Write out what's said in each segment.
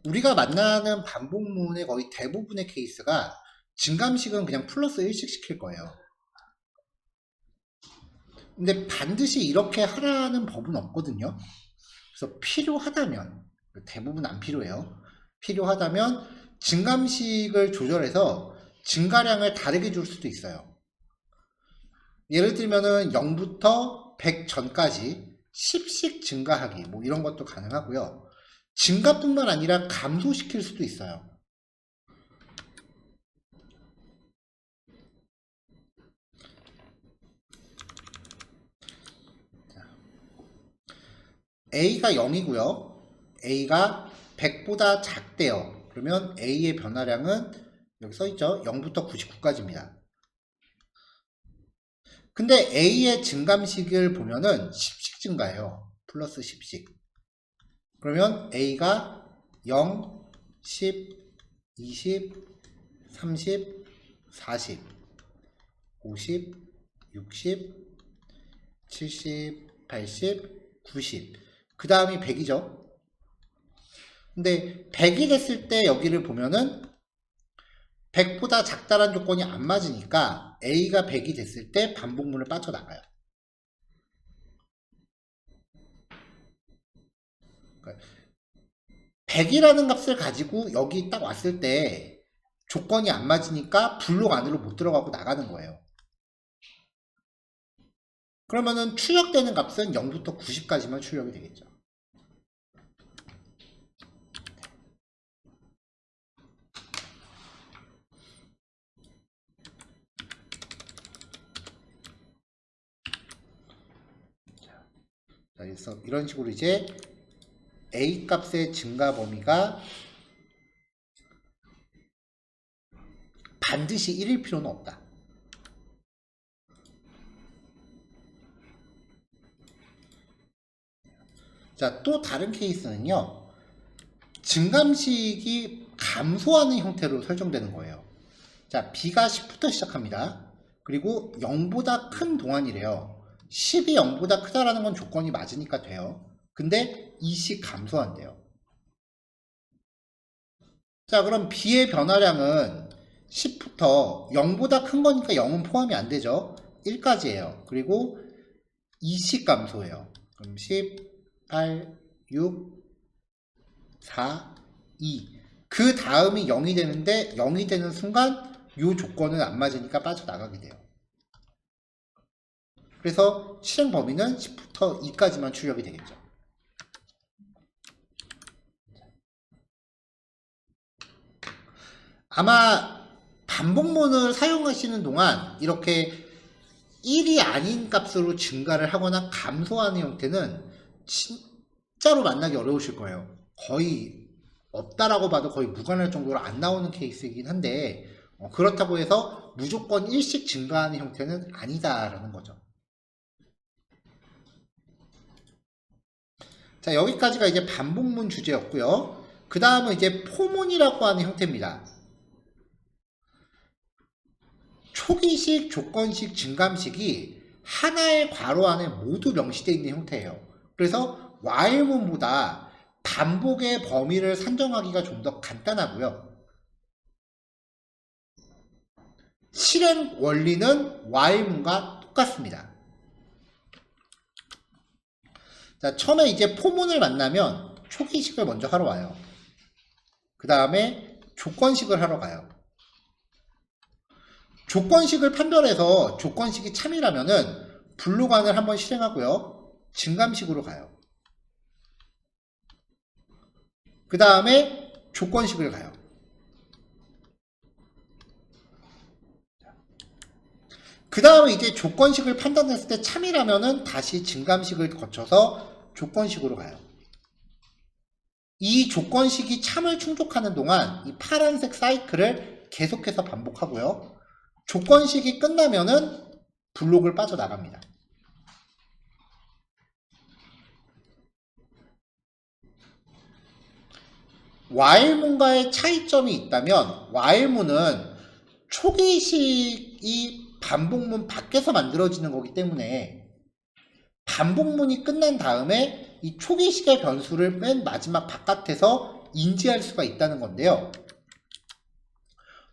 우리가 만나는 반복문의 거의 대부분의 케이스가 증감식은 그냥 플러스 1씩 시킬 거예요. 근데 반드시 이렇게 하라는 법은 없거든요. 그래서 필요하다면, 대부분 안 필요해요. 필요하다면 증감식을 조절해서 증가량을 다르게 줄 수도 있어요. 예를 들면은 0부터 100 전까지 10씩 증가하기, 뭐 이런 것도 가능하고요. 증가뿐만 아니라 감소시킬 수도 있어요. A가 0이고요. A가 100보다 작대요. 그러면 A의 변화량은 여기 써있죠. 0부터 99까지입니다. 근데 A의 증감식을 보면은 10씩 증가해요. 플러스 10씩. 그러면 A가 0, 10, 20, 30, 40, 50, 60, 70, 80, 90. 그 다음이 100이죠. 근데 100이 됐을 때 여기를 보면은 100보다 작다란 조건이 안 맞으니까 A가 100이 됐을 때 반복문을 빠져나가요. 100이라는 값을 가지고 여기 딱 왔을 때 조건이 안 맞으니까 블록 안으로 못 들어가고 나가는 거예요. 그러면은 출력되는 값은 0부터 90까지만 출력이 되겠죠. 자, 그래서 이런 식으로 이제 A 값의 증가 범위가 반드시 1일 필요는 없다. 자, 또 다른 케이스는요. 증감식이 감소하는 형태로 설정되는 거예요. 자, B가 10부터 시작합니다. 그리고 0보다 큰 동안이래요. 10이 0보다 크다라는 건 조건이 맞으니까 돼요. 근데 2씩 감소한대요. 자, 그럼 B의 변화량은 10부터 0보다 큰 거니까 0은 포함이 안 되죠. 1까지예요. 그리고 2씩 감소해요. 그럼 10, 8, 6, 4, 2. 그 다음이 0이 되는데 0이 되는 순간 이 조건은 안 맞으니까 빠져나가게 돼요. 그래서 실행 범위는 10부터 2까지만 출력이 되겠죠. 아마 반복문을 사용하시는 동안 이렇게 1이 아닌 값으로 증가를 하거나 감소하는 형태는 진짜로 만나기 어려우실 거예요. 거의 없다라고 봐도 거의 무관할 정도로 안 나오는 케이스이긴 한데 그렇다고 해서 무조건 일씩 증가하는 형태는 아니다라는 거죠. 자, 여기까지가 이제 반복문 주제였고요. 그 다음은 이제 포문이라고 하는 형태입니다. 초기식, 조건식, 증감식이 하나의 괄호 안에 모두 명시되어 있는 형태예요. 그래서 while문보다 반복의 범위를 산정하기가 좀 더 간단하고요. 실행 원리는 while문과 똑같습니다. 자, 처음에 이제 포문을 만나면 초기식을 먼저 하러 와요. 그 다음에 조건식을 하러 가요. 조건식을 판별해서 조건식이 참이라면은 블록안을 한번 실행하고요. 증감식으로 가요. 그 다음에 조건식을 가요. 그 다음에 이제 조건식을 판단했을 때 참이라면은 다시 증감식을 거쳐서 조건식으로 가요. 이 조건식이 참을 충족하는 동안 이 파란색 사이클을 계속해서 반복하고요. 조건식이 끝나면은 블록을 빠져나갑니다. while문과의 차이점이 있다면 while문은 초기식이 반복문 밖에서 만들어지는 거기 때문에 반복문이 끝난 다음에 이 초기식의 변수를 맨 마지막 바깥에서 인지할 수가 있다는 건데요.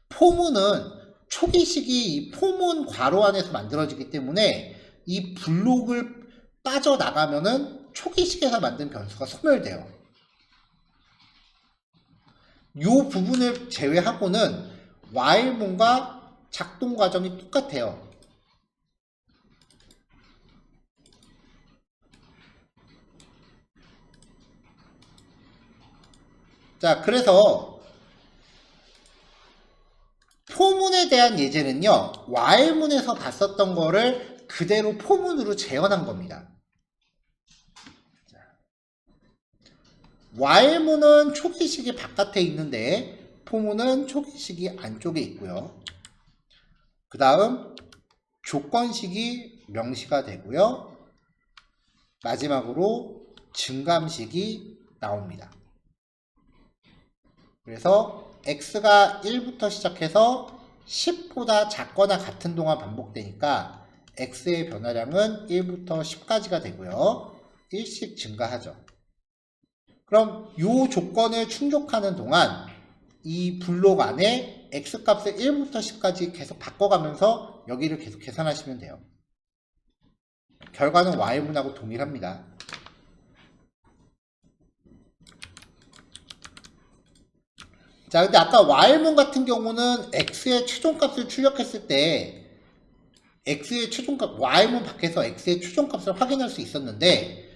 포문은 초기식이 이 포문 괄호 안에서 만들어지기 때문에 이 블록을 빠져나가면은 초기식에서 만든 변수가 소멸돼요. 이 부분을 제외하고는 while문과 작동 과정이 똑같아요. 자, 그래서 포문에 대한 예제는요, while문에서 봤었던 거를 그대로 포문으로 재현한 겁니다. while문은 초기식이 바깥에 있는데 포문은 초기식이 안쪽에 있고요. 그 다음 조건식이 명시가 되고요. 마지막으로 증감식이 나옵니다. 그래서 x가 1부터 시작해서 10보다 작거나 같은 동안 반복되니까 x의 변화량은 1부터 10까지가 되고요. 1씩 증가하죠. 그럼 이 조건을 충족하는 동안 이 블록 안에 x값을 1부터 10까지 계속 바꿔가면서 여기를 계속 계산하시면 돼요. 결과는 while문하고 동일합니다. 자, 근데 아까 while문 같은 경우는 x의 최종값을 출력했을 때 x의 최종값, while문 밖에서 x의 최종값을 확인할 수 있었는데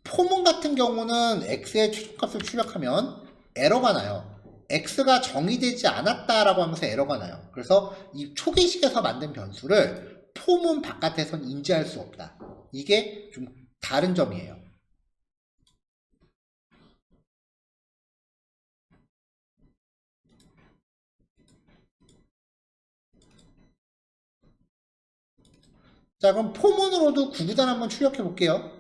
포문 같은 경우는 x의 최종값을 출력하면 에러가 나요. x가 정의되지 않았다라고 하면서 에러가 나요. 그래서 이 초기식에서 만든 변수를 포문 바깥에선 인지할 수 없다. 이게 좀 다른 점이에요. 자, 그럼 포문으로도 구구단 한번 출력해 볼게요.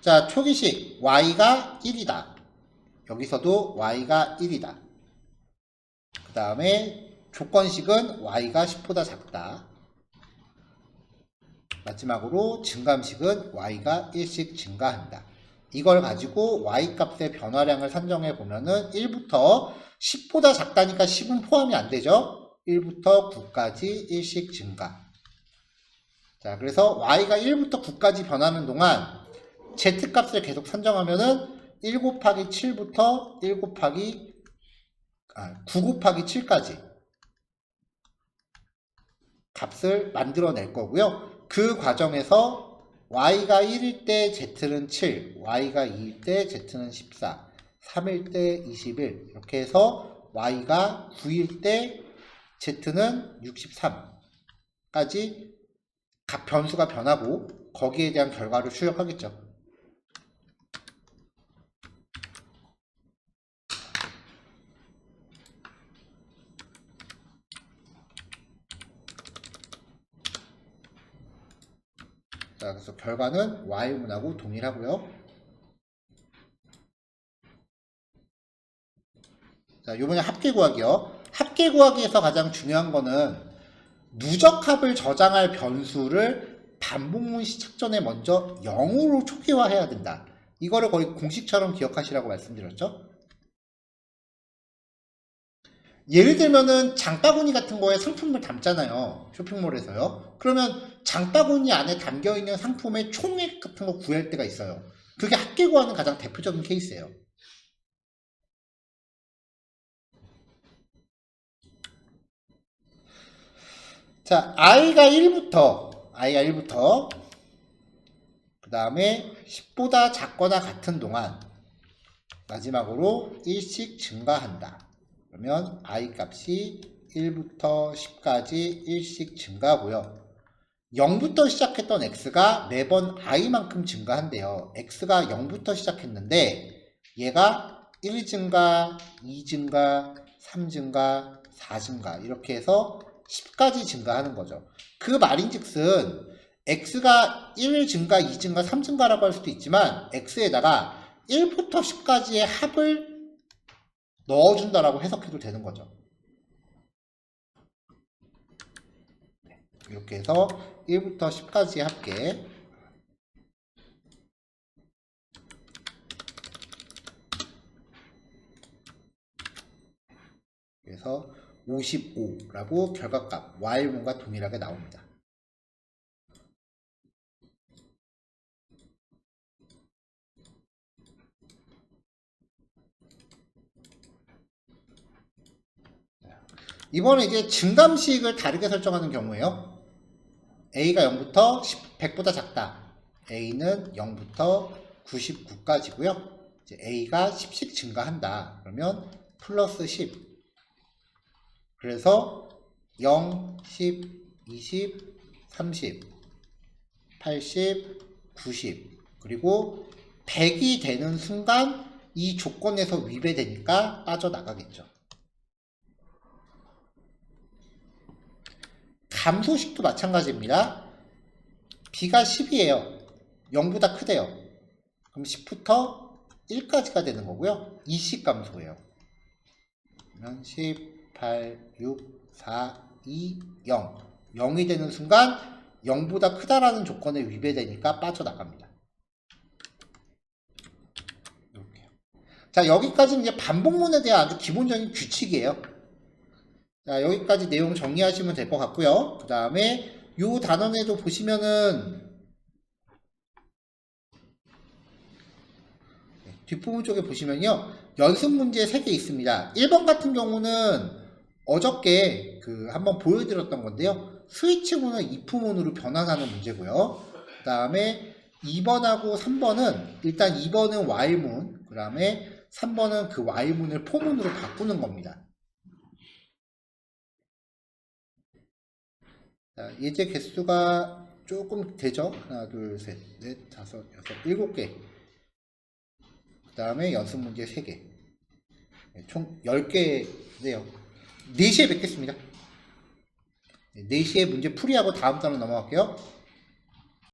자, 초기식 y가 1이다. 여기서도 y가 1이다. 그 다음에 조건식은 y가 10보다 작다. 마지막으로 증감식은 y가 1씩 증가한다. 이걸 가지고 y 값의 변화량을 산정해 보면은 1부터 10보다 작다니까 10은 포함이 안 되죠. 1부터 9까지 1씩 증가. 자, 그래서 y가 1부터 9까지 변하는 동안 z 값을 계속 산정하면은 1 곱하기 7부터 9 곱하기 7까지 값을 만들어낼 거고요. 그 과정에서 y가 1일 때 z는 7, y가 2일 때 z는 14, 3일 때 21 이렇게 해서 y가 9일 때 z는 63까지 각 변수가 변하고 거기에 대한 결과를 출력하겠죠. 자, 그래서 결과는 while문하고 동일하고요. 자, 요번에 합계 구하기요. 합계 구하기에서 가장 중요한 거는 누적합을 저장할 변수를 반복문 시작 전에 먼저 0으로 초기화해야 된다. 이거를 거의 공식처럼 기억하시라고 말씀드렸죠. 예를 들면은 장바구니 같은 거에 상품을 담잖아요. 쇼핑몰에서요. 그러면 장바구니 안에 담겨있는 상품의 총액 같은 거 구할 때가 있어요. 그게 합계 구하는 가장 대표적인 케이스예요. 자, i가 1부터 그 다음에 10보다 작거나 같은 동안 마지막으로 1씩 증가한다. 그러면 i 값이 1부터 10까지 1씩 증가하고요. 0부터 시작했던 x가 매번 i만큼 증가한대요. x가 0부터 시작했는데 얘가 1 증가, 2 증가, 3 증가, 4 증가 이렇게 해서 10까지 증가하는 거죠. 그 말인즉슨 x가 1 증가, 2 증가, 3 증가라고 할 수도 있지만 x에다가 1부터 10까지의 합을 넣어준다라고 해석해도 되는 거죠. 이렇게 해서 1부터 10까지 할게. 그래서 55라고 결과값 while문과 동일하게 나옵니다. 이번에 이제 증감식을 다르게 설정하는 경우에요. A가 0부터 100보다 작다. A는 0부터 99까지고요. 이제 A가 10씩 증가한다. 그러면 플러스 10. 그래서 0, 10, 20, 30, 80, 90 그리고 100이 되는 순간 이 조건에서 위배되니까 빠져나가겠죠. 감소식도 마찬가지입니다. B가 10이에요. 0보다 크대요. 그럼 10부터 1까지가 되는 거고요. 2씩 감소해요. 그러면 10, 8, 6, 4, 2, 0. 0이 되는 순간 0보다 크다라는 조건에 위배되니까 빠져나갑니다. 이렇게요. 자, 여기까지는 이제 반복문에 대한 아주 기본적인 규칙이에요. 자, 여기까지 내용 정리하시면 될 것 같고요. 그 다음에 요 단원에도 보시면은 뒷부분 쪽에 보시면요. 연습 문제 3개 있습니다. 1번 같은 경우는 어저께 한번 보여드렸던 건데요. 스위치문을 if문으로 변환하는 문제고요. 그 다음에 2번하고 3번은 일단 2번은 while문, 그 다음에 3번은 그 while문을 for문으로 바꾸는 겁니다. 자, 예제 개수가 조금 되죠? 하나, 둘, 셋, 넷, 다섯, 여섯, 7개. 그 다음에 연습 문제 3개. 총 10개인데요. 4시에 뵙겠습니다. 4시에 문제 풀이하고 다음 단원 넘어갈게요.